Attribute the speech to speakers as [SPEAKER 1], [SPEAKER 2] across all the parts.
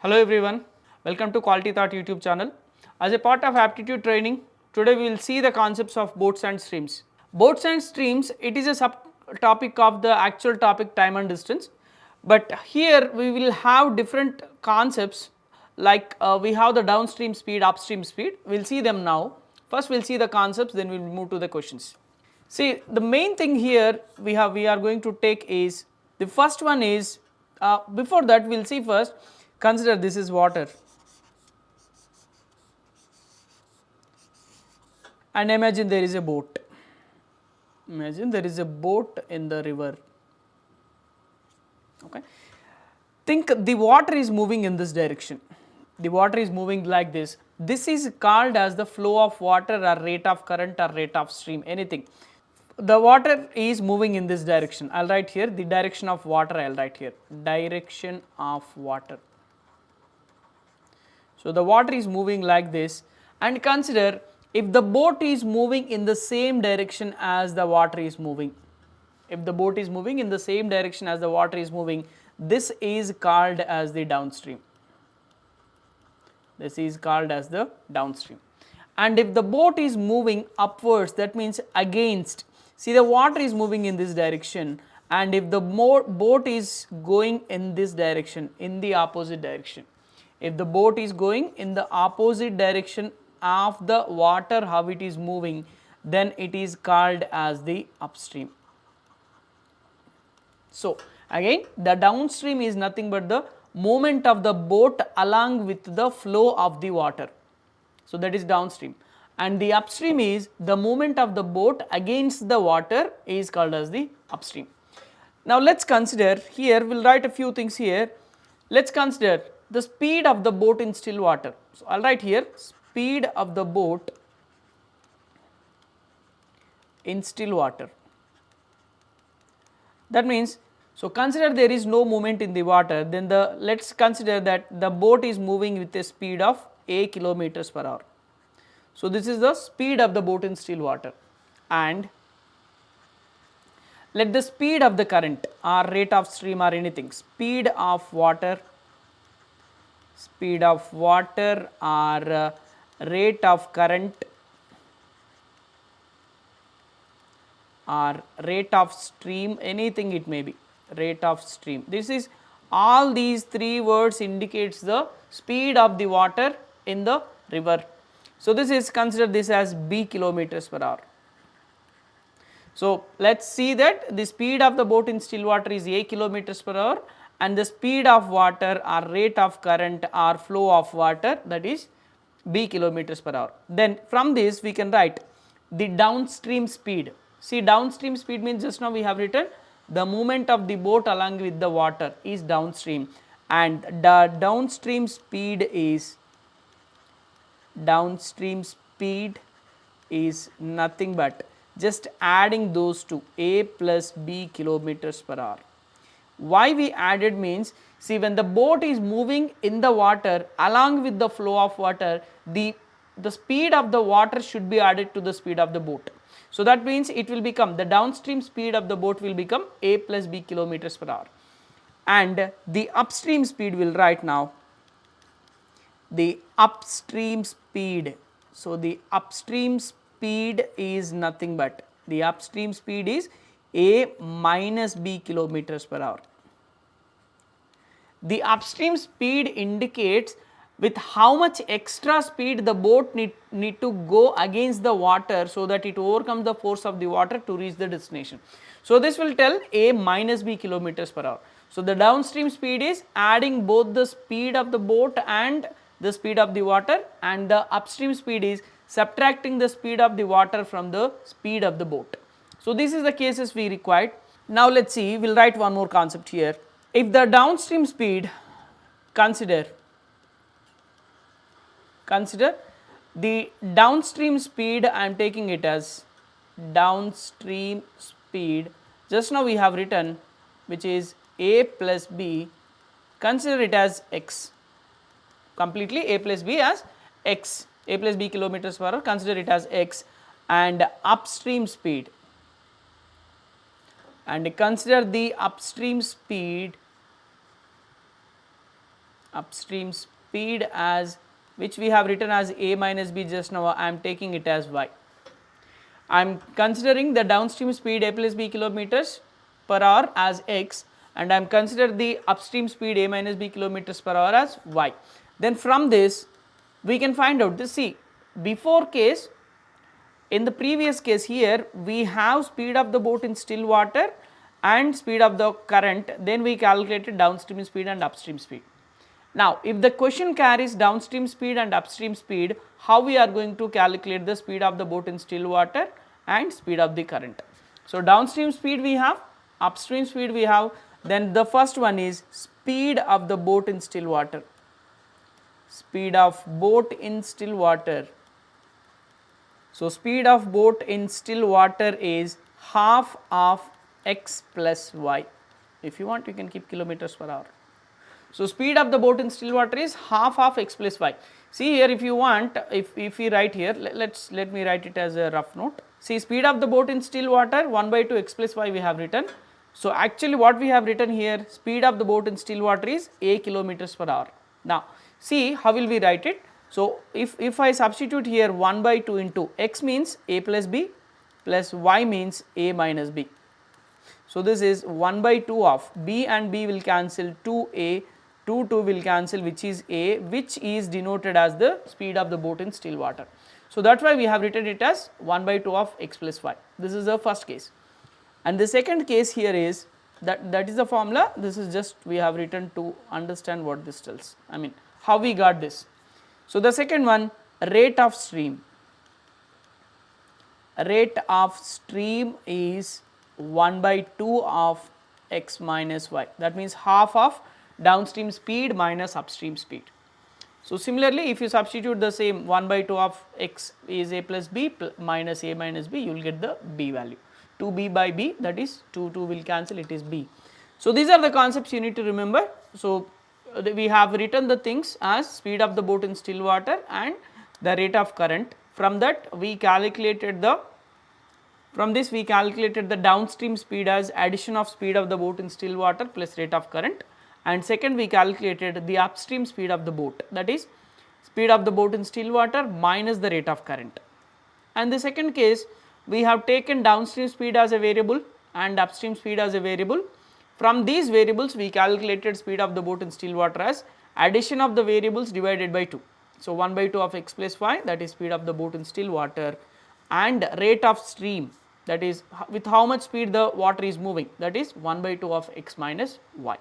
[SPEAKER 1] Hello everyone, welcome to Quality Thought YouTube channel. As a part of aptitude training, today we will see the concepts of boats and streams. Boats and streams, it is a subtopic of the actual topic time and distance, but here we will have different concepts like we have the downstream speed, upstream speed. We will see them now. First we will see the concepts, then we will move to the questions. See, the main thing here we are going to take is, the first one is, before that we will see first, consider this is water and imagine there is a boat. Imagine there is a boat in the river. Okay. Think the water is moving in this direction. The water is moving like this. This is called as the flow of water or rate of current or rate of stream, anything. The water is moving in this direction. I will write here the direction of water, I will write here direction of water. So, the water is moving like this, and consider if the boat is moving in the same direction as the water is moving. If the boat is moving in the same direction as the water is moving, this is called as the downstream. This is called as the downstream. And if the boat is moving upwards, that means against. See, the water is moving in this direction, and if the boat is going in this direction, in the opposite direction, if the boat is going in the opposite direction of the water how it is moving, then it is called as the upstream. So, again the downstream is nothing but the movement of the boat along with the flow of the water. So, that is downstream, and the upstream is the movement of the boat against the water is called as the upstream. Now, let us consider here, we will write a few things here. Let us consider the speed of the boat in still water. So, I will write here speed of the boat in still water. That means, so consider there is no movement in the water, then let us consider that the boat is moving with a speed of a kilometers per hour. So, this is the speed of the boat in still water, and let the speed of the current or rate of stream or anything, speed of water or rate of current or rate of stream, anything it may be, rate of stream. This is, all these three words indicates the speed of the water in the river. So, this is, consider this as b kilometers per hour. So, let us see that the speed of the boat in still water is a kilometers per hour, and the speed of water or rate of current or flow of water, that is b kilometers per hour. Then from this we can write the downstream speed. See, downstream speed means, just now we have written the movement of the boat along with the water is downstream, and the downstream speed is nothing but just adding those two, a plus b kilometers per hour. Why we added means, see, when the boat is moving in the water along with the flow of water, the speed of the water should be added to the speed of the boat. So, that means it will become, the downstream speed of the boat will become a plus b kilometers per hour, and the upstream speed will write now the upstream speed. So, the upstream speed is nothing but, the upstream speed is a minus b kilometers per hour. The upstream speed indicates with how much extra speed the boat need to go against the water, so that it overcomes the force of the water to reach the destination. So, this will tell a minus b kilometers per hour. So, the downstream speed is adding both the speed of the boat and the speed of the water, and the upstream speed is subtracting the speed of the water from the speed of the boat. So, this is the cases we required. Now, let us see, we will write one more concept here. If the downstream speed, consider the downstream speed, I am taking it as downstream speed, just now we have written, which is a plus b, consider it as x, completely a plus b as x, a plus b kilometers per hour, consider it as x, and upstream speed, and consider the upstream speed upstream speed as, which we have written as a minus b just now, I am taking it as y. I am considering the downstream speed a plus b kilometers per hour as x, and I am considering the upstream speed a minus b kilometers per hour as y. Then from this we can find out this. See, before case, in the previous case here we have speed of the boat in still water and speed of the current, then we calculated downstream speed and upstream speed. Now, if the question carries downstream speed and upstream speed, how we are going to calculate the speed of the boat in still water and speed of the current? So, downstream speed we have, upstream speed we have, then the first one is speed of the boat in still water. Speed of boat in still water. So, speed of boat in still water is half of x plus y. If you want, you can keep kilometers per hour. So, speed of the boat in still water is half of x plus y. See here, if you want, if we write here, let me write it as a rough note. See, speed of the boat in still water 1 by 2 x plus y we have written. So, actually what we have written here, speed of the boat in still water is a kilometers per hour. Now, see how will we write it. So, if I substitute here 1 by 2 into x means a plus b plus y means a minus b. So, this is 1 by 2 of b and b will cancel 2a, 2 will cancel, which is a, which is denoted as the speed of the boat in still water. So, that is why we have written it as 1 by 2 of x plus y. This is the first case. And the second case here is that is the formula. This is just we have written to understand what this tells, I mean how we got this. So, the second one, rate of stream. Rate of stream is 1 by 2 of x minus y, that means half of downstream speed minus upstream speed. So, similarly, if you substitute the same 1 by 2 of x is a plus b minus a minus b, you will get the b value. 2b by b, that is 2 will cancel, it is b. So, these are the concepts you need to remember. So, we have written the things as speed of the boat in still water and the rate of current. From that we calculated the, from this we calculated the downstream speed as addition of speed of the boat in still water plus rate of current, and second we calculated the upstream speed of the boat, that is speed of the boat in still water minus the rate of current. And the second case, we have taken downstream speed as a variable and upstream speed as a variable. From these variables we calculated speed of the boat in still water as addition of the variables divided by 2. So, 1 by 2 of x plus y, that is speed of the boat in still water, and rate of stream, that is with how much speed the water is moving, that is 1 by 2 of x minus y.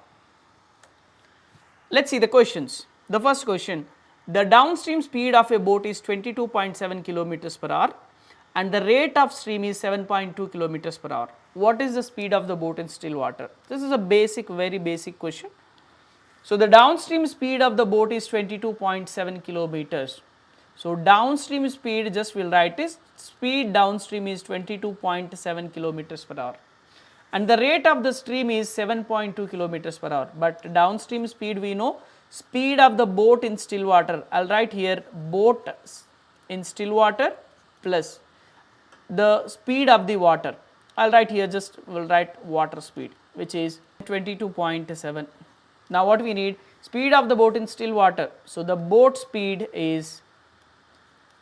[SPEAKER 1] Let us see the questions. The first question, the downstream speed of a boat is 22.7 kilometers per hour and the rate of stream is 7.2 kilometers per hour. What is the speed of the boat in still water? This is a basic, very basic question. So, the downstream speed of the boat is 22.7 kilometers. So, downstream speed, just we will write is speed downstream is 22.7 kilometers per hour and the rate of the stream is 7.2 kilometers per hour, but downstream speed we know, speed of the boat in still water, I will write here boat in still water plus the speed of the water, I will write here, just we will write water speed, which is 22.7. Now, what we need, speed of the boat in still water. So, the boat speed is,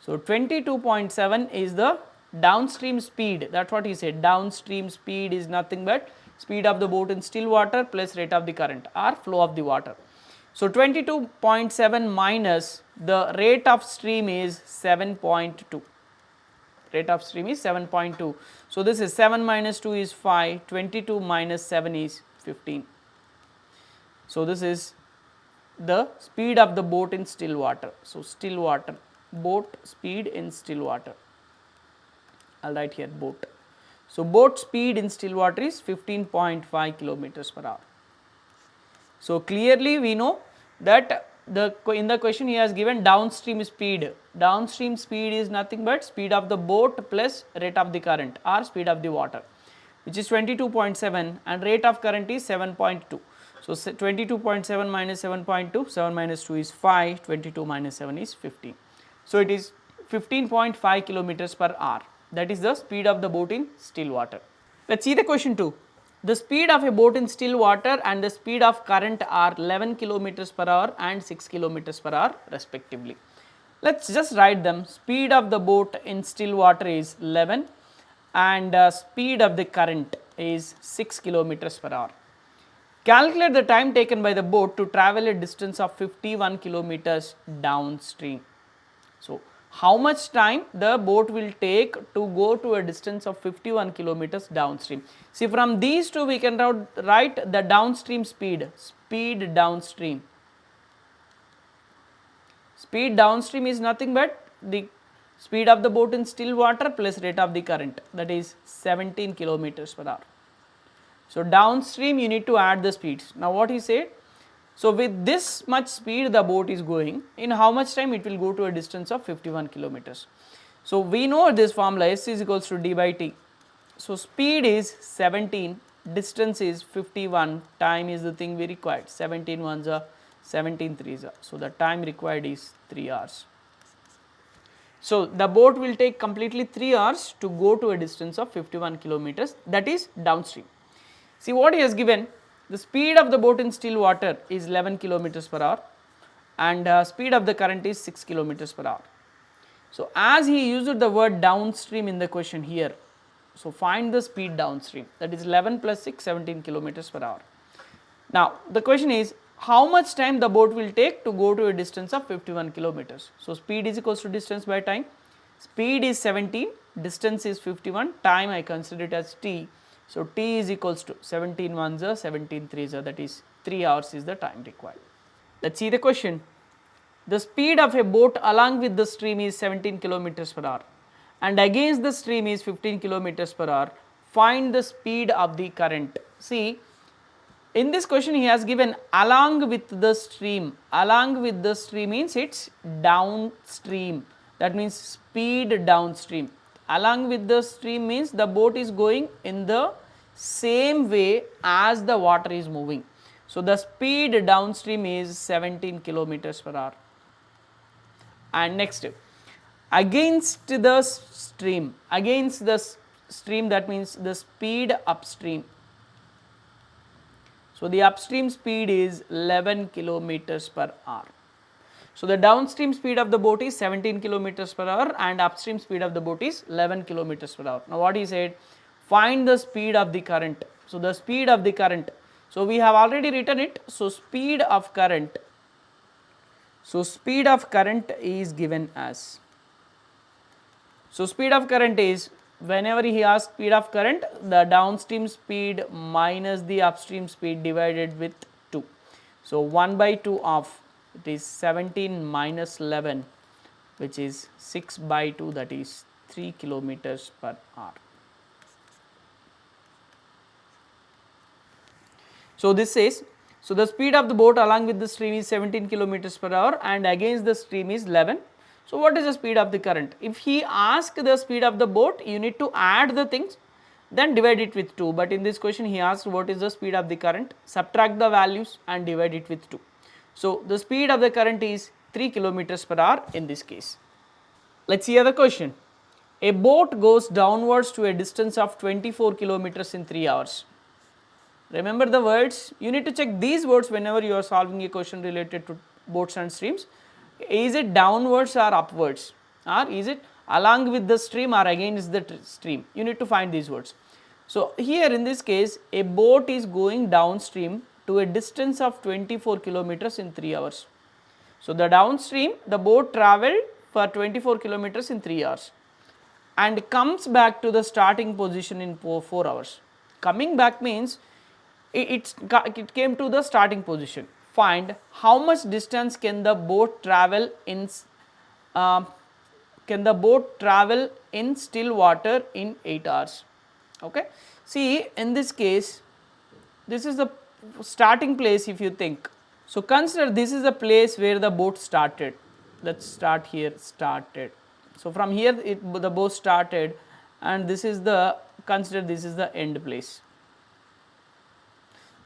[SPEAKER 1] so 22.7 is the downstream speed, that is what he said, downstream speed is nothing but speed of the boat in still water plus rate of the current or flow of the water. So, 22.7 minus the rate of stream is 7.2, rate of stream is 7.2. So, this is 7 minus 2 is 5, 22 minus 7 is 15. So, this is the speed of the boat in still water. So, still water, boat speed in still water, I will write here boat. So, boat speed in still water is 15.5 kilometers per hour. So, clearly we know that in the question he has given downstream speed. Downstream speed is nothing but speed of the boat plus rate of the current or speed of the water, which is 22.7 and rate of current is 7.2. So, 22.7 minus 7.2, 7 minus 2 is 5, 22 minus 7 is 15. So, it is 15.5 kilometers per hour, that is the speed of the boat in still water. Let us see the question 2. The speed of a boat in still water and the speed of current are 11 kilometers per hour and 6 kilometers per hour respectively. Let us just write them. Speed of the boat in still water is 11 and speed of the current is 6 kilometers per hour. Calculate the time taken by the boat to travel a distance of 51 kilometers downstream. So, how much time the boat will take to go to a distance of 51 kilometers downstream. See, from these two we can write the downstream speed, speed downstream. Speed downstream is nothing but the speed of the boat in still water plus rate of the current, that is 17 kilometers per hour. So, downstream you need to add the speeds. Now, what he said? So, with this much speed the boat is going, in how much time it will go to a distance of 51 kilometers. So, we know this formula S is equals to d by t. So, speed is 17, distance is 51, time is the thing we required, 17 ones are 17 threes are. So, the time required is 3 hours. So, the boat will take completely 3 hours to go to a distance of 51 kilometers, that is downstream. See what he has given, the speed of the boat in still water is 11 kilometers per hour and speed of the current is 6 kilometers per hour. So, as he used the word downstream in the question here, so find the speed downstream, that is 11 plus 6, 17 kilometers per hour. Now, the question is how much time the boat will take to go to a distance of 51 kilometers. So, speed is equals to distance by time, speed is 17, distance is 51, time I consider it as t. So, t is equals to 17 ones are 17 threes are, that is 3 hours is the time required. Let us see the question. The speed of a boat along with the stream is 17 kilometers per hour and against the stream is 15 kilometers per hour. Find the speed of the current. See, in this question he has given along with the stream. Along with the stream means it is downstream, that means speed downstream. Along with the stream means the boat is going in the same way as the water is moving. So, the speed downstream is 17 kilometers per hour. And next, against the stream, that means the speed upstream. So, the upstream speed is 11 kilometers per hour. So, the downstream speed of the boat is 17 kilometers per hour and upstream speed of the boat is 11 kilometers per hour. Now, what he said? Find the speed of the current. So, the speed of the current. So, we have already written it. So, speed of current. So, speed of current is given as. So, speed of current is, whenever he asks speed of current, the downstream speed minus the upstream speed divided with 2. So, 1 by 2 of it is 17 minus 11, which is 6 by 2, that is 3 kilometers per hour. So, this says, so the speed of the boat along with the stream is 17 kilometers per hour and against the stream is 11. So, what is the speed of the current? If he asks the speed of the boat, you need to add the things, then divide it with 2. But in this question, he asked what is the speed of the current, subtract the values and divide it with 2. So, the speed of the current is 3 kilometers per hour in this case. Let us see other question. A boat goes downwards to a distance of 24 kilometers in 3 hours. Remember the words, you need to check these words whenever you are solving a question related to boats and streams. Is it downwards or upwards, or is it along with the stream or against the stream? You need to find these words. So, here in this case, a boat is going downstream to a distance of 24 kilometers in 3 hours. So, the downstream, the boat travelled for 24 kilometers in 3 hours and comes back to the starting position in 4 hours. Coming back means it came to the starting position. Find how much distance can the boat travel in still water in 8 hours. Okay. See, in this case, this is the starting place if you think. So, consider this is the place where the boat started. Let us start here, started. So, from here the boat started and this is the, consider this is the end place.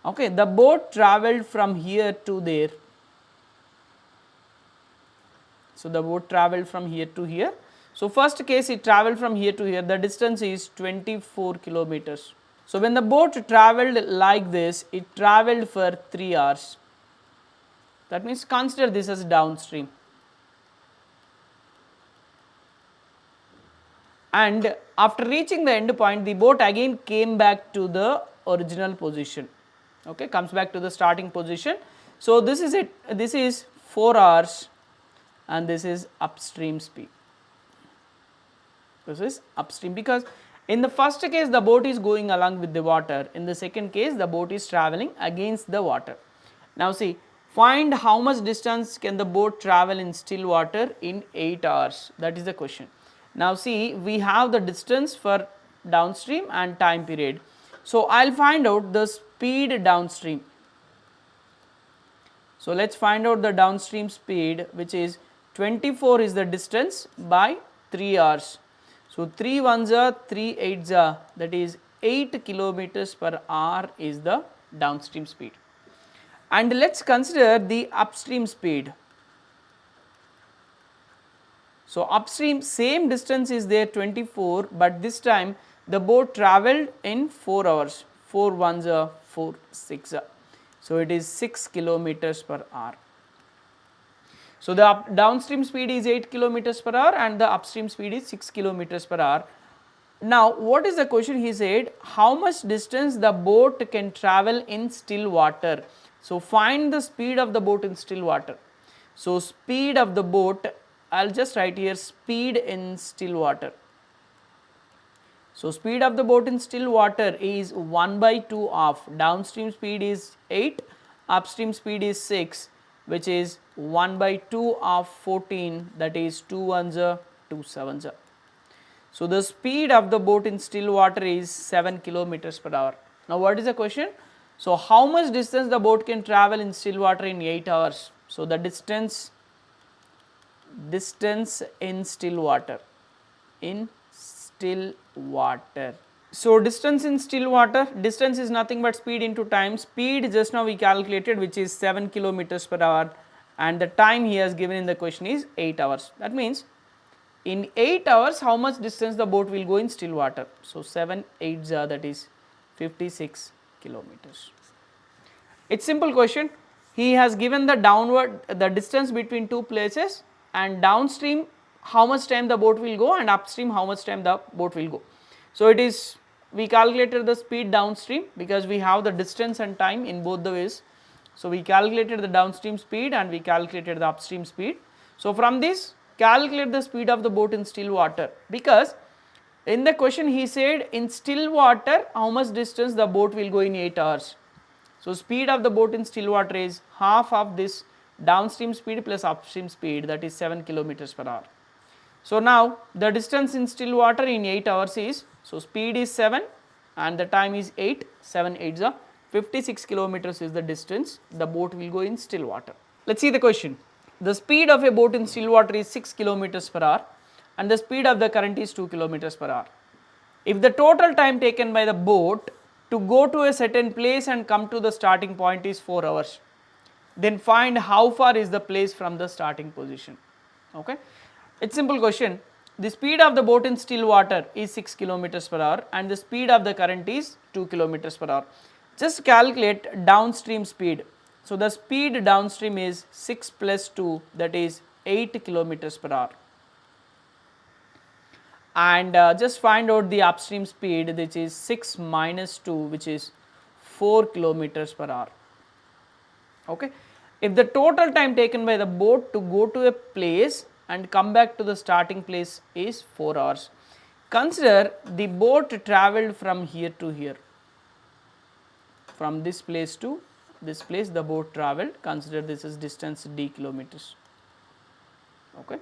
[SPEAKER 1] Okay, the boat travelled from here to there. So, the boat travelled from here to here. So, first case it travelled from here to here, the distance is 24 kilometers. So, when the boat travelled like this, it travelled for 3 hours. That means consider this as downstream. And after reaching the end point, the boat again came back to the original position, okay, comes back to the starting position. So, this is it, this is 4 hours and this is upstream speed. This is upstream, because in the first case the boat is going along with the water, in the second case the boat is travelling against the water. Now see, find how much distance can the boat travel in still water in 8 hours, that is the question. Now see, we have the distance for downstream and time period. So, I will find out the speed downstream. So, let us find out the downstream speed, which is 24 is the distance by 3 hours. So, 3 ones are 3 eights are, that is 8 kilometers per hour is the downstream speed. And let us consider the upstream speed. So, upstream same distance is there 24, but this time the boat travelled in 4 hours, 4 ones are 4 6 are. So, it is 6 kilometers per hour. So, the downstream speed is 8 kilometers per hour and the upstream speed is 6 kilometers per hour. Now, what is the question? He said how much distance the boat can travel in still water. So, find the speed of the boat in still water. So, speed of the boat, I will just write here speed in still water. So, speed of the boat in still water is 1 by 2 of downstream speed is 8, upstream speed is 6, which is 1 by 2 of 14, that is 2 ones are 2 sevens are. So, the speed of the boat in still water is 7 kilometers per hour. Now, what is the question? So, how much distance the boat can travel in still water in 8 hours? So, the distance in still water, So, distance in still water, distance is nothing but speed into time. Speed just now we calculated, which is 7 kilometers per hour, and the time he has given in the question is 8 hours. That means in 8 hours how much distance the boat will go in still water. So, 7 8s are, that is 56 kilometers. It is simple question. He has given the distance between two places, and downstream how much time the boat will go and upstream how much time the boat will go. So, it is, we calculated the speed downstream because we have the distance and time in both the ways. So, we calculated the downstream speed and we calculated the upstream speed. So, from this calculate the speed of the boat in still water, because in the question he said in still water how much distance the boat will go in 8 hours. So, speed of the boat in still water is half of this downstream speed plus upstream speed, that is 7 kilometers per hour. So, now the distance in still water in 8 hours is, so speed is 7 and the time is 8, 7 8s are 56 kilometers is the distance the boat will go in still water. Let us see the question. The speed of a boat in still water is 6 kilometers per hour and the speed of the current is 2 kilometers per hour. If the total time taken by the boat to go to a certain place and come to the starting point is 4 hours, then find how far is the place from the starting position. Okay. It is simple question. The speed of the boat in still water is 6 kilometers per hour and the speed of the current is 2 kilometers per hour. Just calculate downstream speed. So, the speed downstream is 6 plus 2, that is 8 kilometers per hour. And just find out the upstream speed, which is 6 minus 2, which is 4 kilometers per hour. Okay. If the total time taken by the boat to go to a place and come back to the starting place is 4 hours, consider the boat travelled from here to here, from this place to this place the boat travelled, consider this is distance d kilometers. Okay.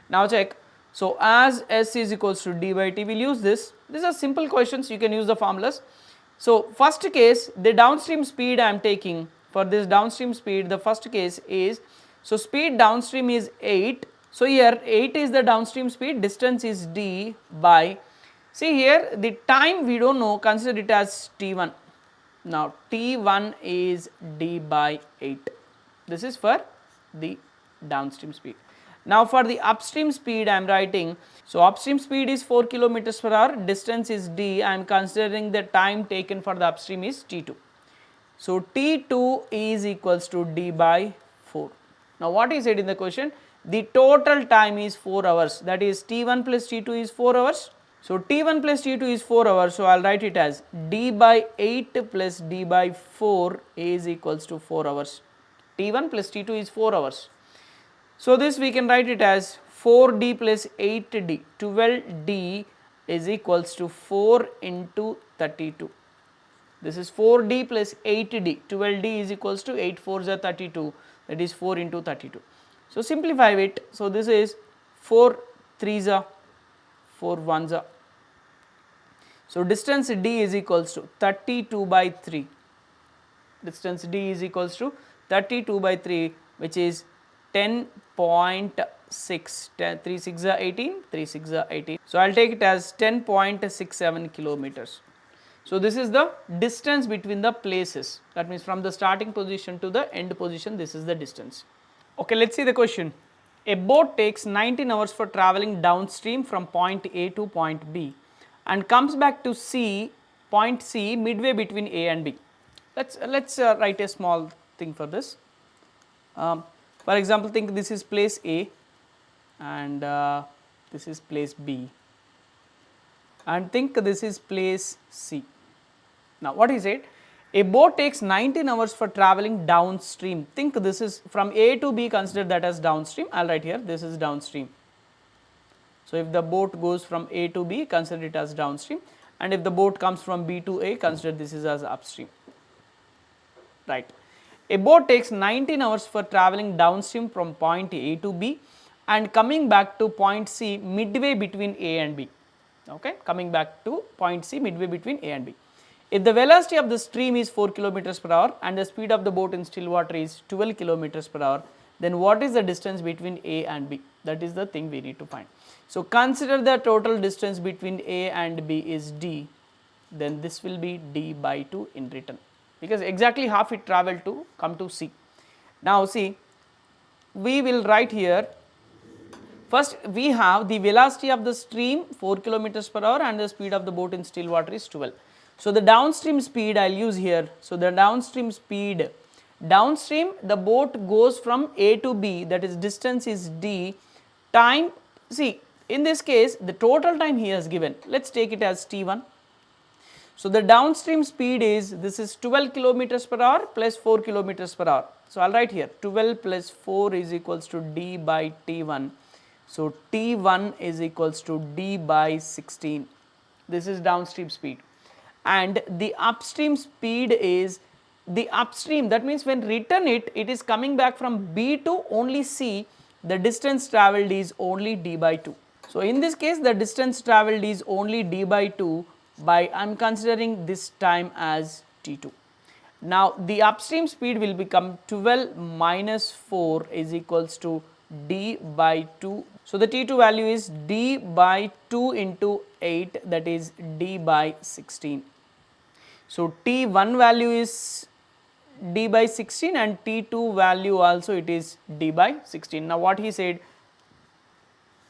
[SPEAKER 1] Now, check. So, as S is equals to d by t, we will use this. These are simple questions, you can use the formulas. So, first case, the downstream speed I am taking, for this downstream speed, the first case is, so speed downstream is 8. So, here 8 is the downstream speed, distance is d by, see here the time we do not know, consider it as t1. Now, t1 is d by 8, this is for the downstream speed. Now for the upstream speed I am writing, so upstream speed is 4 kilometers per hour, distance is d, I am considering the time taken for the upstream is t2. So t2 is equals to d by 4. Now what is it in the question? The total time is 4 hours, that is t1 plus t2 is 4 hours. So t1 plus t2 is 4 hours, so I will write it as d by 8 plus d by 4 is equals to 4 hours. t1 plus t2 is 4 hours. So this we can write it as 4d plus 8d, 12d is equals to 4 into 32. This is 4d plus 8d, 12d is equals to 8 4s are 32, that is 4 into 32. So simplify it, so this is 4 3s are 4 1s are. So distance d is equals to 32 by 3, distance d is equals to 32 by 3, which is 10.6, 3 6 are 18, 3 6 are 18. So I will take it as 10.67 kilometers. So this is the distance between the places, that means from the starting position to the end position, this is the distance. Okay, let us see the question. A boat takes 19 hours for travelling downstream from point A to point B and comes back to point C midway between A and B. Let's write a small thing for this. For example, think this is place A and this is place B, and think this is place C. Now what is it? A boat takes 19 hours for travelling downstream. Think this is from A to B, consider that as downstream. I will write here, this is downstream. So if the boat goes from A to B, consider it as downstream, and if the boat comes from B to A, consider this is as upstream. Right. A boat takes 19 hours for travelling downstream from point A to B and coming back to point C midway between A and B. Okay, coming back to point C midway between A and B. If the velocity of the stream is 4 kilometers per hour and the speed of the boat in still water is 12 kilometers per hour, then what is the distance between A and B? That is the thing we need to find. So consider the total distance between A and B is d, then this will be d by 2 in return, because exactly half it travelled to come to C. Now see, we will write here, first we have the velocity of the stream 4 kilometers per hour and the speed of the boat in still water is 12. So the downstream speed I will use here. So the downstream speed, downstream the boat goes from A to B, that is distance is d, time, see in this case the total time he has given, let us take it as t1. So the downstream speed is, this is 12 kilometers per hour plus 4 kilometers per hour. So I will write here 12 plus 4 is equals to d by t1. So t1 is equals to d by 16, this is downstream speed. And the upstream speed is, the upstream, that means when written it is coming back from B to only C, the distance travelled is only d by 2. So in this case the distance travelled is only d by 2 by, I am considering this time as t2. Now the upstream speed will become 12 minus 4 is equals to d by 2. So the t2 value is d by 2 into 8, that is d by 16. So t1 value is d by 16 and t2 value also it is d by 16. Now what he said?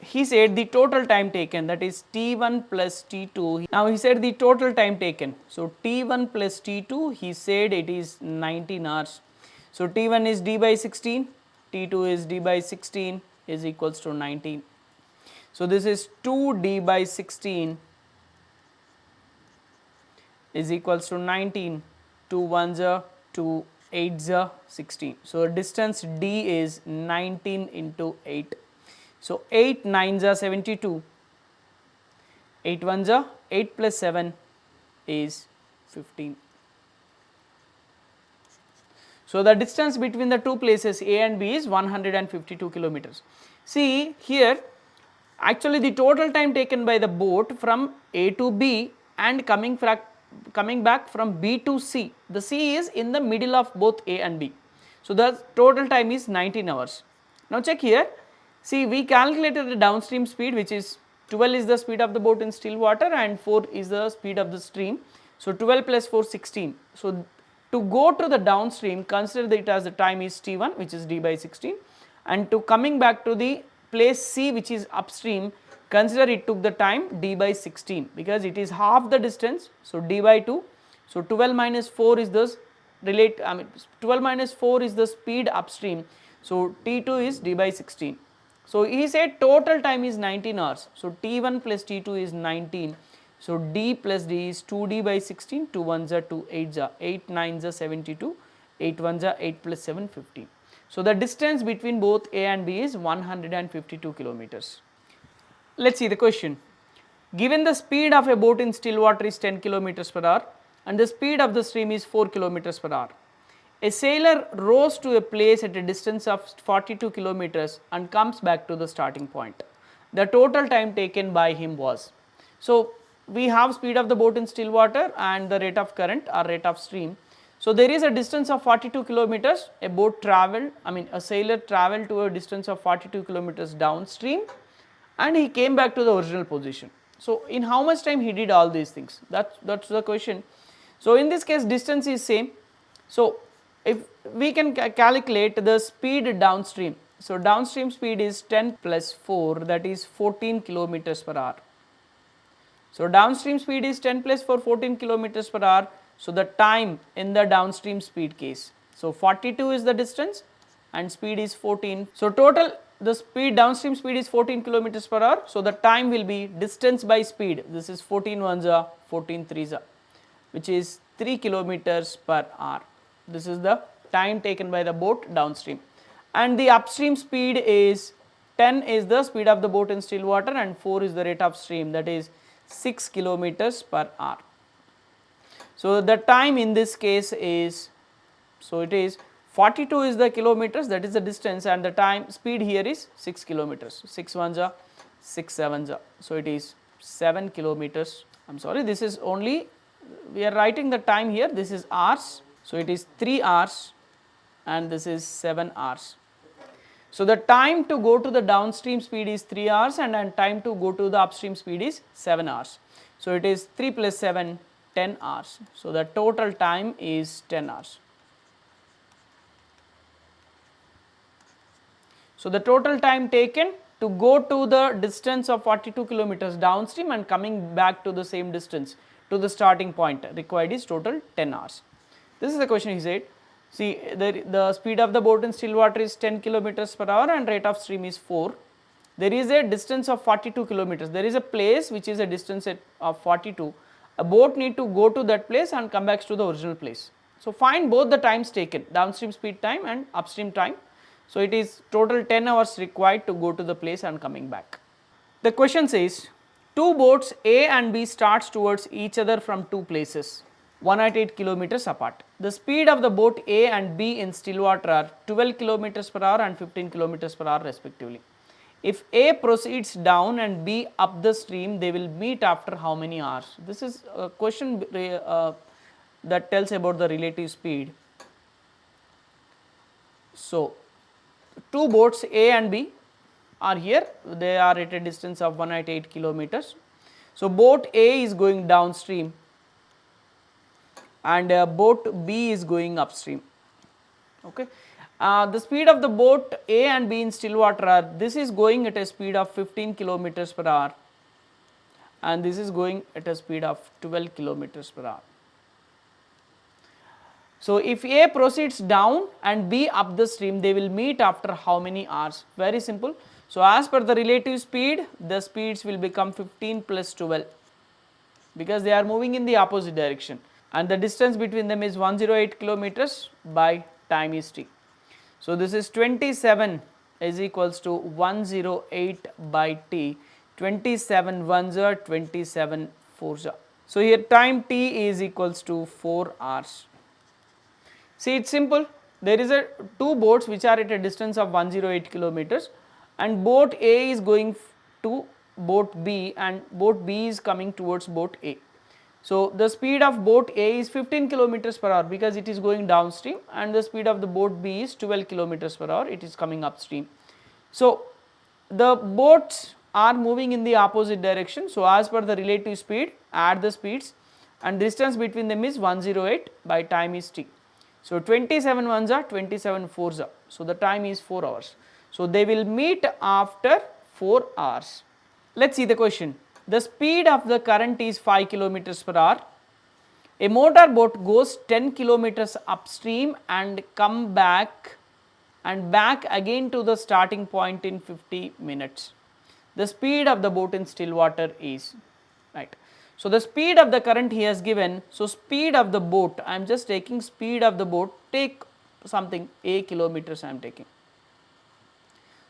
[SPEAKER 1] He said the total time taken, that is t1 plus t2. Now he said the total time taken. So t1 plus t2, he said it is 19 hours. So t1 is d by 16, t2 is d by 16 is equals to 19. So this is 2d by 16 is equals to 19, 2 1s are 2, 8s are 16. So distance d is 19 into 8. So 8 9s are 72, 8 1s are 8 plus 7 is 15. So the distance between the two places A and B is 152 kilometers. See here, actually the total time taken by the boat from A to B and coming back from B to C, the C is in the middle of both A and B. So the total time is 19 hours. Now check here, see we calculated the downstream speed, which is 12 is the speed of the boat in still water and 4 is the speed of the stream. So 12 plus 4 16. So to go to the downstream, consider that it as the time is t1, which is d by 16, and to coming back to the place C, which is upstream, consider it took the time d by 16 because it is half the distance. So, d by 2. So, 12 minus 4 is the 12 minus 4 is the speed upstream. So, T2 is d by 16. So, he said total time is 19 hours. So, T1 plus T2 is 19. So, d plus d is 2d by 16, 2 1s are 2 8s are 8 9s are 72, 8 1s are 8 plus 7 15. So, the distance between both A and B is 152 kilometers. Let us see the question. Given the speed of a boat in still water is 10 kilometers per hour and the speed of the stream is 4 kilometers per hour. A sailor rows to a place at a distance of 42 kilometers and comes back to the starting point. The total time taken by him was. So, we have speed of the boat in still water and the rate of current or rate of stream. So, there is a distance of 42 kilometers, a boat travelled, a sailor travelled to a distance of 42 kilometers downstream and he came back to the original position. So, in how much time he did all these things? That's the question. So, in this case distance is same. So, if we can calculate the speed downstream. So, downstream speed is 10 plus 4, that is 14 kilometers per hour. So, downstream speed is 10 plus 4, 14 kilometers per hour. So, the time in the downstream speed case. So, 42 is the distance and speed is 14. So, total the speed downstream speed is 14 kilometers per hour. So, the time will be distance by speed, this is 14 ones are 14 threes are, which is 3 kilometers per hour. This is the time taken by the boat downstream, and the upstream speed is 10 is the speed of the boat in still water and 4 is the rate of stream, that is 6 kilometers per hour. So, the time in this case is, so it is 42 is the kilometers, that is the distance, and the time speed here is 6 kilometers, 6 ones are 6 sevens are. So, it is 7 kilometers, I am sorry, this is only, we are writing the time here, this is hours. So, it is 3 hours and this is 7 hours. So, the time to go to the downstream speed is 3 hours and time to go to the upstream speed is 7 hours. So, it is 3 plus 7, 10 hours. So, the total time is 10 hours. So, the total time taken to go to the distance of 42 kilometers downstream and coming back to the same distance to the starting point required is total 10 hours. This is the question he said. See, the speed of the boat in still water is 10 kilometers per hour and rate of stream is 4. There is a distance of 42 kilometers. There is a place which is a distance of 42. A boat need to go to that place and come back to the original place. So, find both the times taken, downstream speed time and upstream time. So, it is total 10 hours required to go to the place and coming back. The question says, two boats A and B starts towards each other from two places 108 kilometers apart. The speed of the boat A and B in still water are 12 kilometers per hour and 15 kilometers per hour respectively. If A proceeds down and B up the stream, they will meet after how many hours? This is a question that tells about the relative speed. So, two boats A and B are here, they are at a distance of 108 kilometers. So, boat A is going downstream and boat B is going upstream. Okay. The speed of the boat A and B in still water are, this is going at a speed of 15 kilometers per hour and this is going at a speed of 12 kilometers per hour. So, if A proceeds down and B up the stream, they will meet after how many hours? Very simple. So, as per the relative speed, the speeds will become 15 plus 12 because they are moving in the opposite direction and the distance between them is 108 kilometers by time is t. So, this is 27 is equals to 108 by t, 27 ones are 27 fours are. So, here time t is equals to 4 hours. See, it is simple, there is a two boats which are at a distance of 108 kilometers and boat A is going to boat B and boat B is coming towards boat A. So, the speed of boat A is 15 kilometers per hour because it is going downstream and the speed of the boat B is 12 kilometers per hour, it is coming upstream. So, the boats are moving in the opposite direction. So, as per the relative speed, add the speeds and distance between them is 108 by time is t. So, 27 ones are 27 fours are. So, the time is 4 hours. So, they will meet after 4 hours. Let us see the question. The speed of the current is 5 kilometers per hour. A motor boat goes 10 kilometers upstream and back again to the starting point in 50 minutes. The speed of the boat in still water is, right. So, the speed of the current he has given. So, speed of the boat, I am just taking speed of the boat, take something a kilometers I am taking.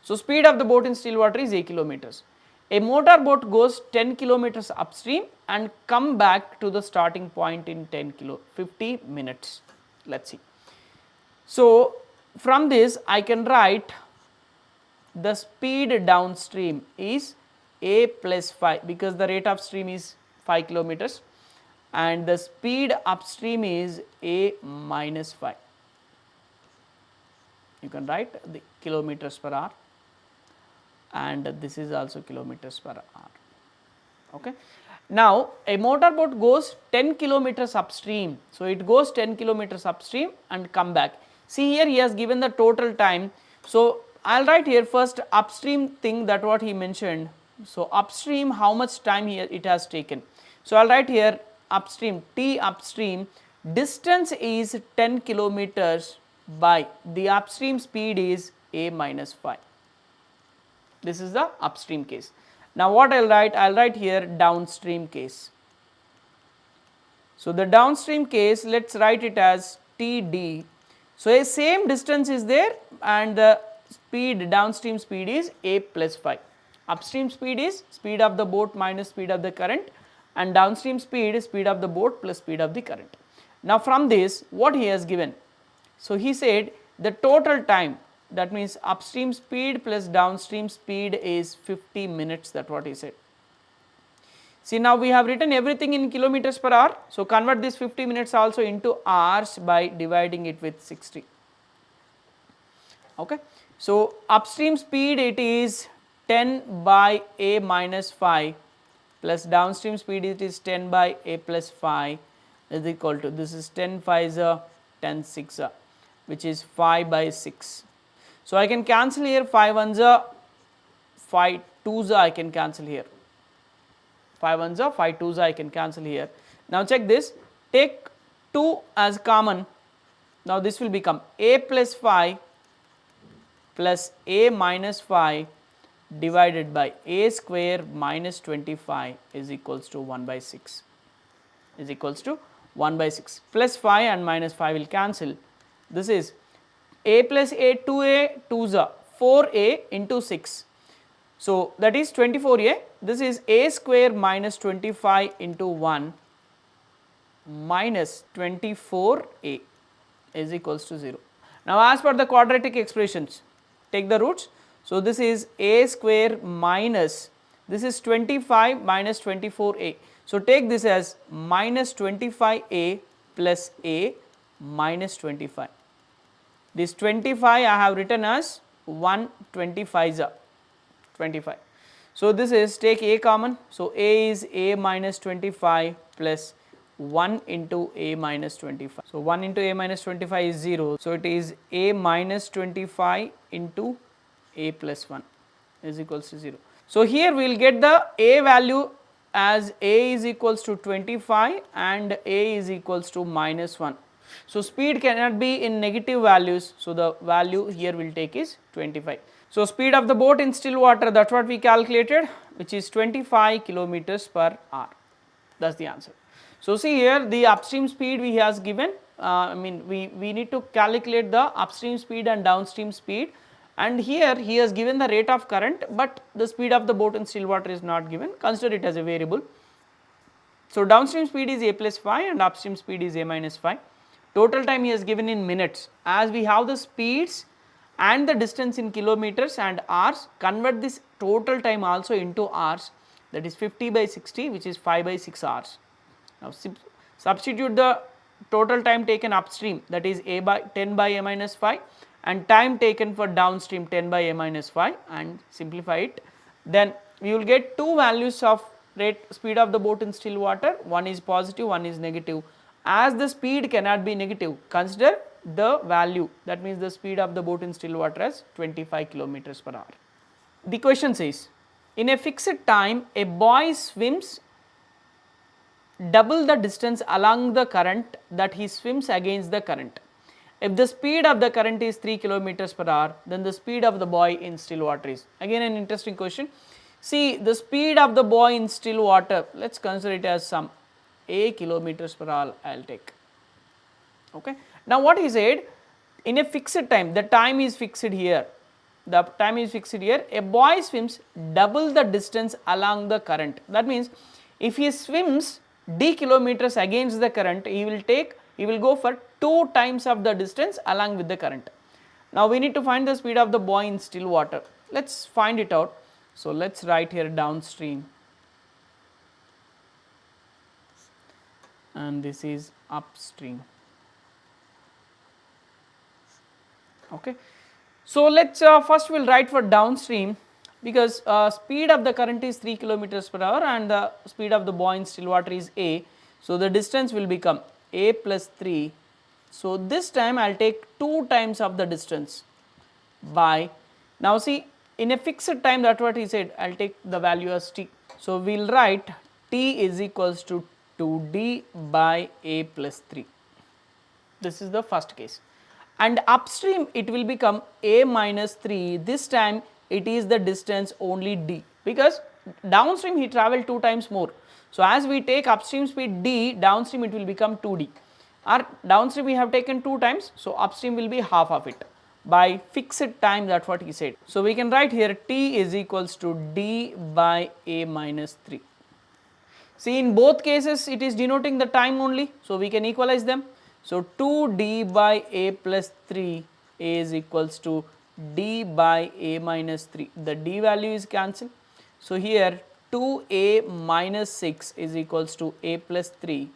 [SPEAKER 1] So, speed of the boat in still water is a kilometers. A motor boat goes 10 kilometers upstream and come back to the starting point in 50 minutes. Let us see. So, from this I can write the speed downstream is a plus 5, because the rate of stream is 5 kilometers and the speed upstream is a minus 5. You can write the kilometers per hour, and this is also kilometers per hour. Okay. Now, a motor boat goes 10 kilometers upstream. So, it goes 10 kilometers upstream and come back. See here he has given the total time. So, I will write here first upstream thing, that what he mentioned. So, upstream how much time here it has taken. So, I will write here upstream, T upstream, distance is 10 kilometers by the upstream speed is a minus 5. This is the upstream case. Now, what I will write? I will write here downstream case. So, the downstream case, let us write it as TD. So, a same distance is there and the speed, downstream speed is a plus 5. Upstream speed is speed of the boat minus speed of the current, and downstream speed is speed of the boat plus speed of the current. Now, from this what he has given? So, he said the total time, that means upstream speed plus downstream speed is 50 minutes, that what he said. See, now we have written everything in kilometers per hour. So, convert this 50 minutes also into hours by dividing it with 60. Okay. So, upstream speed it is 10 by a minus 5 plus downstream speed it is 10 by a plus 5 is equal to, this is 10 5 is a 10 6 which is 5 by 6. So, I can cancel here 5 1s are 5 2s I can cancel here, 5 1s are 5 2s I can cancel here. Now, check this, take 2 as common. Now, this will become a plus 5 plus a minus 5 divided by a square minus 25 is equals to 1 by 6, is equals to 1 by 6, plus 5 and minus 5 will cancel. This is a plus a 2a 2s are 4a into 6. So, that is 24a, this is a square minus 25 into 1 minus 24a is equals to 0. Now, as per the quadratic expressions, take the roots. So, this is a square minus, this is 25 minus 24a. So, take this as minus 25a plus a minus 25. This 25 I have written as 125 25. So, this is take a common. So, a is a minus 25 plus 1 into a minus 25. So, 1 into a minus 25 is 0. So, it is a minus 25 into a plus 1 is equals to 0. So, here we will get the a value as a is equals to 25 and a is equals to minus 1. So, speed cannot be in negative values. So, the value here will take is 25. So, speed of the boat in still water, that is what we calculated, which is 25 kilometers per hour. That is the answer. So, see here the upstream speed he has given, we need to calculate the upstream speed and downstream speed, and here he has given the rate of current, but the speed of the boat in still water is not given, consider it as a variable. So, downstream speed is a plus 5 and upstream speed is a minus 5. Total time he has given in minutes. As we have the speeds and the distance in kilometers and hours, convert this total time also into hours, that is 50 by 60, which is 5 by 6 hours. Now, substitute the total time taken upstream, that is a by 10 by a minus 5, and time taken for downstream 10 by a minus 5, and simplify it. Then we will get two values of rate speed of the boat in still water, one is positive, one is negative. As the speed cannot be negative, consider the value, that means the speed of the boat in still water as 25 kilometers per hour. The question says, in a fixed time a boy swims double the distance along the current that he swims against the current. If the speed of the current is 3 kilometers per hour, then the speed of the boy in still water is, again an interesting question. See, the speed of the boy in still water, let us consider it as some a kilometers per hour I will take. Okay. Now what he said, in a fixed time, the time is fixed here, the time is fixed here, a boy swims double the distance along the current. That means if he swims d kilometers against the current, he will go for 2 times of the distance along with the current. Now we need to find the speed of the boy in still water. Let us find it out. So let us write here downstream, and this is upstream. Okay. So let us first we will write for downstream, because speed of the current is 3 kilometers per hour and the speed of the boy in still water is a. So the distance will become a plus 3. So this time I will take 2 times of the distance by, now see, in a fixed time, that what he said, I will take the value as t. So we will write t is equals to 2d by a plus 3. This is the first case. And upstream it will become a minus 3, this time it is the distance only d, because downstream he travelled 2 times more. So as we take upstream speed d, downstream it will become 2d, or downstream we have taken 2 times, so upstream will be half of it by fixed time, that is what he said. So we can write here t is equals to d by a minus 3. See, in both cases it is denoting the time only, so we can equalize them. So 2d by a plus 3 is equals to d by a minus 3, the d value is cancelled. So here 2a minus 6 is equals to a plus 3.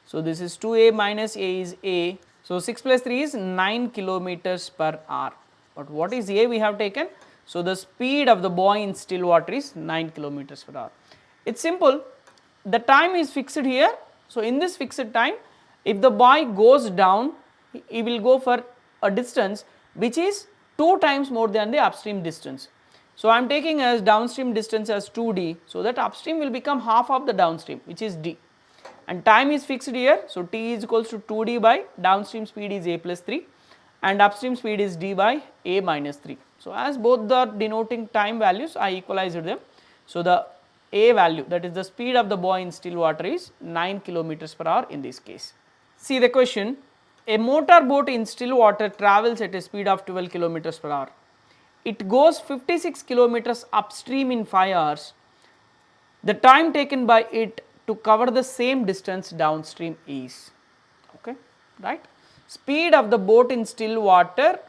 [SPEAKER 1] So this is 2a minus a is a. So 6 plus 3 is 9 kilometers per hour. But what is a we have taken? So the speed of the boy in still water is 9 kilometers per hour. It is simple. The time is fixed here. So in this fixed time, if the boy goes down, he will go for a distance which is 2 times more than the upstream distance. So I am taking as downstream distance as 2d, so that upstream will become half of the downstream, which is d. And time is fixed here, so t is equals to 2d by downstream speed is a plus 3 and upstream speed is d by a minus 3. So as both are denoting time values, I equalized them. So the a value, that is the speed of the boy in still water, is 9 kilometers per hour in this case. See the question, a motor boat in still water travels at a speed of 12 kilometers per hour. It goes 56 kilometers upstream in 5 hours. The time taken by it to cover the same distance downstream is, okay, right. Speed of the boat in still water,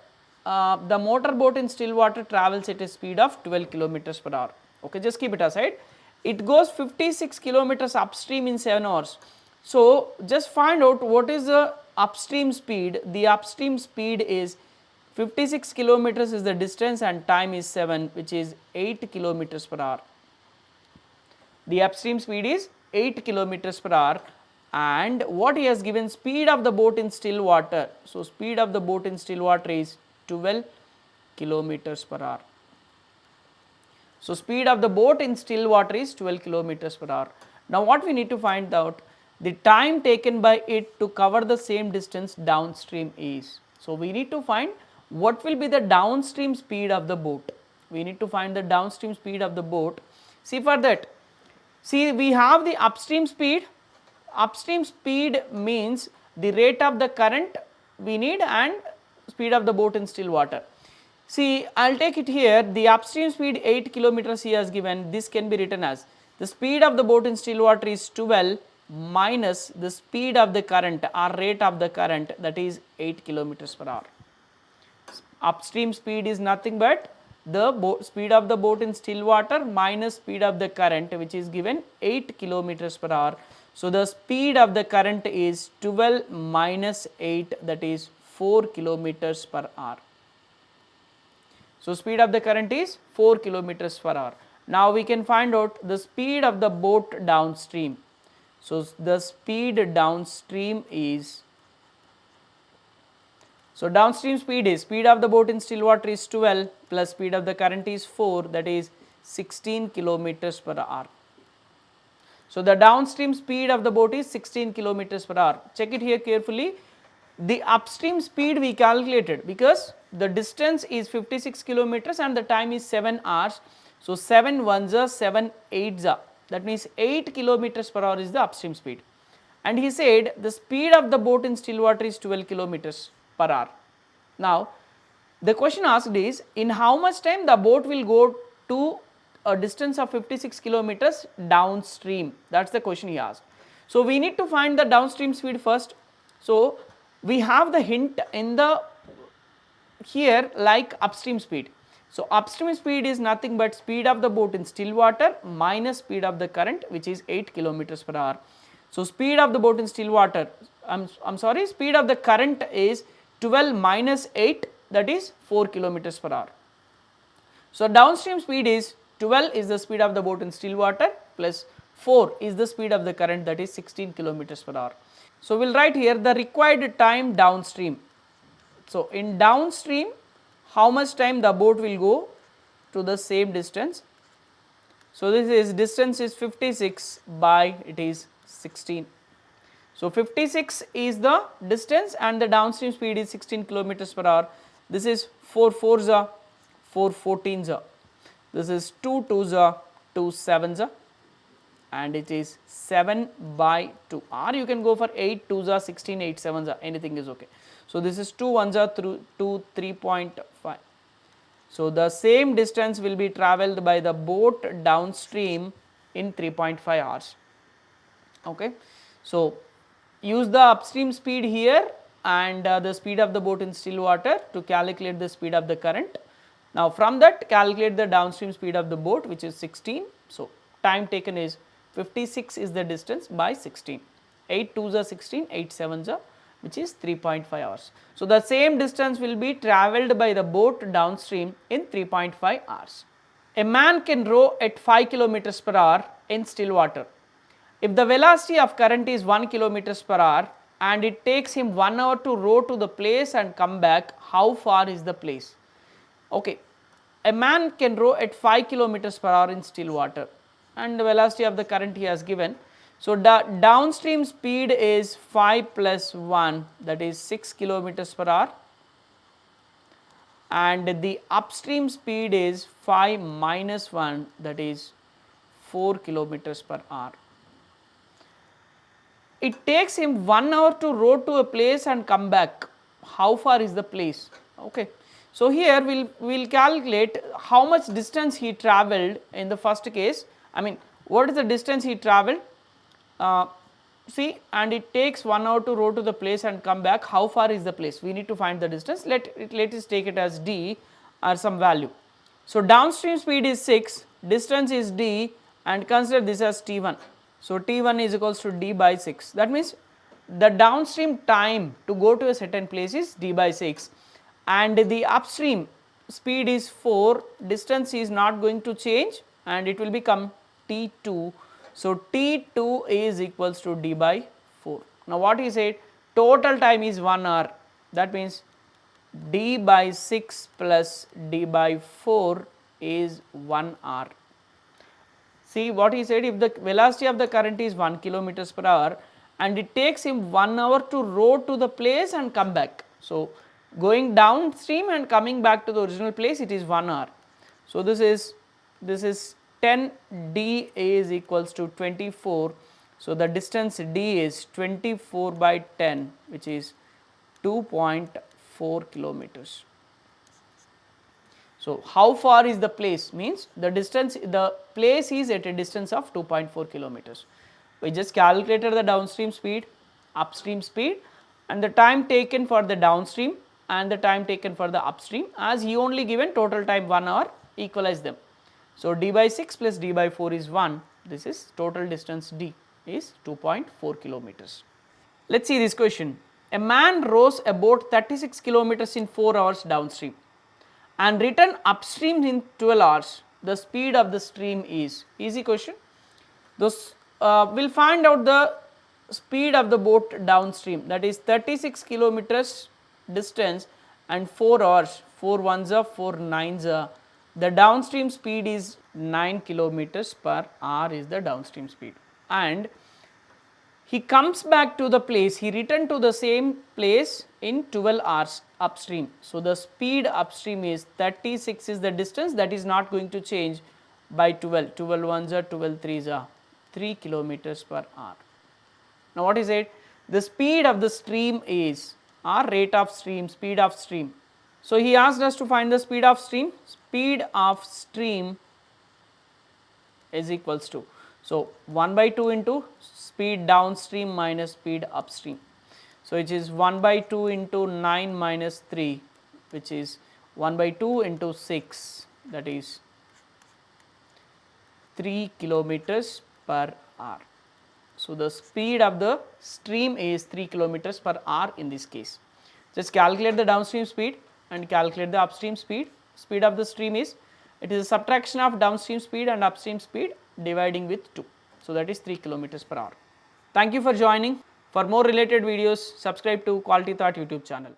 [SPEAKER 1] the motor boat in still water travels at a speed of 12 kilometers per hour. Okay, just keep it aside. It goes 56 kilometers upstream in 7 hours. So just find out what is the upstream speed. The upstream speed is 56 kilometers is the distance and time is 7, which is 8 kilometers per hour. The upstream speed is 8 kilometers per hour, and what he has given, speed of the boat in still water. So speed of the boat in still water is 12 kilometers per hour. So speed of the boat in still water is 12 kilometers per hour. Now what we need to find out, the time taken by it to cover the same distance downstream is. So we need to find what will be the downstream speed of the boat. We need to find the downstream speed of the boat. See, for that, see, we have the upstream speed. Upstream speed means the rate of the current we need and speed of the boat in still water. See, I will take it here, the upstream speed 8 kilometers he has given. This can be written as the speed of the boat in still water is 12 minus the speed of the current or rate of the current, that is 8 kilometers per hour. Upstream speed is nothing but the speed of the boat in still water minus speed of the current, which is given 8 kilometers per hour. So the speed of the current is 12 minus 8, that is 4 kilometers per hour. So speed of the current is 4 kilometers per hour. Now we can find out the speed of the boat downstream. So the speed downstream is So, downstream speed of the boat in still water is 12 plus speed of the current is 4, that is 16 kilometers per hour. So, the downstream speed of the boat is 16 kilometers per hour. Check it here carefully. The upstream speed we calculated because the distance is 56 kilometers and the time is 7 hours. So, 7 ones are 7 eights are, that means 8 kilometers per hour is the upstream speed. And he said the speed of the boat in still water is 12 kilometers per hour. Now, the question asked is in how much time the boat will go to a distance of 56 kilometers downstream, that is the question he asked. So, we need to find the downstream speed first. So, we have the hint in the here like upstream speed. So, upstream speed is nothing but speed of the boat in still water minus speed of the current, which is 8 kilometers per hour. So, speed of the boat in still water, I'm sorry, speed of the current is 12 minus 8, that is 4 kilometers per hour. So, downstream speed is 12 is the speed of the boat in still water plus 4 is the speed of the current, that is 16 kilometers per hour. So, we will write here the required time downstream. So, in downstream how much time the boat will go to the same distance. So, this is distance is 56 by it is 16. So, 56 is the distance and the downstream speed is 16 kilometers per hour. This is 4 4s are 4 14s are. This is 2 2s are 2 7s are and it is 7 by 2, or you can go for 8 2s are 16 8 7s are, anything is okay. So, this is 2 1s are through 2 3.5. So, the same distance will be travelled by the boat downstream in 3.5 hours. Okay. So, use the upstream speed here and the speed of the boat in still water to calculate the speed of the current. Now, from that calculate the downstream speed of the boat, which is 16. So, time taken is 56 is the distance by 16, 8 2s are 16, 8 7s are, which is 3.5 hours. So, the same distance will be travelled by the boat downstream in 3.5 hours. A man can row at 5 kilometers per hour in still water. If the velocity of current is 1 kilometers per hour and it takes him 1 hour to row to the place and come back, how far is the place? Okay. A man can row at 5 kilometers per hour in still water and the velocity of the current he has given. So, the downstream speed is 5 plus 1, that is 6 kilometers per hour and the upstream speed is 5 minus 1, that is 4 kilometers per hour. It takes him 1 hour to row to a place and come back. How far is the place? Okay. So, here we will calculate how much distance he travelled in the first case. I mean, what is the distance he travelled? See, and it takes 1 hour to row to the place and come back. How far is the place? We need to find the distance. Let us take it as d or some value. So, downstream speed is 6, distance is d and consider this as t1. So, t1 is equals to d by 6. That means, the downstream time to go to a certain place is d by 6 and the upstream speed is 4, distance is not going to change and it will become t2. So, t2 is equals to d by 4. Now, what he said, total time is 1 hour, that means d by 6 plus d by 4 is 1 hour. See what he said, if the velocity of the current is 1 kilometers per hour and it takes him 1 hour to row to the place and come back. So, going downstream and coming back to the original place, it is 1 hour. So, this is 10 d is equals to 24. So, the distance d is 24 by 10, which is 2.4 kilometers. So, how far is the place means the distance, the place is at a distance of 2.4 kilometers. We just calculated the downstream speed, upstream speed and the time taken for the downstream and the time taken for the upstream, as he only given total time 1 hour, equalize them. So, d by 6 plus d by 4 is 1, this is total distance d is 2.4 kilometers. Let us see this question. A man rows a boat 36 kilometers in 4 hours downstream and return upstream in 12 hours. The speed of the stream is, easy question. Those we will find out the speed of the boat downstream, that is 36 kilometers distance and 4 hours, 4 ones are 4 nines are, the downstream speed is 9 kilometers per hour is the downstream speed. And he comes back to the place, he returned to the same place in 12 hours upstream. So, the speed upstream is 36 is the distance, that is not going to change by 12, 12 ones are 12 threes are 3 kilometers per hour. Now, what is it? The speed of the stream is or rate of stream, speed of stream. So, he asked us to find the speed of stream. Speed of stream is equals to, so 1 by 2 into speed downstream minus speed upstream. So, which is 1 by 2 into 9 minus 3, which is 1 by 2 into 6, that is 3 kilometers per hour. So, the speed of the stream is 3 kilometers per hour in this case. Just calculate the downstream speed and calculate the upstream speed. Speed of the stream is, it is a subtraction of downstream speed and upstream speed dividing with 2. So, that is 3 kilometers per hour. Thank you for joining. For more related videos, subscribe to Quality Thought YouTube channel.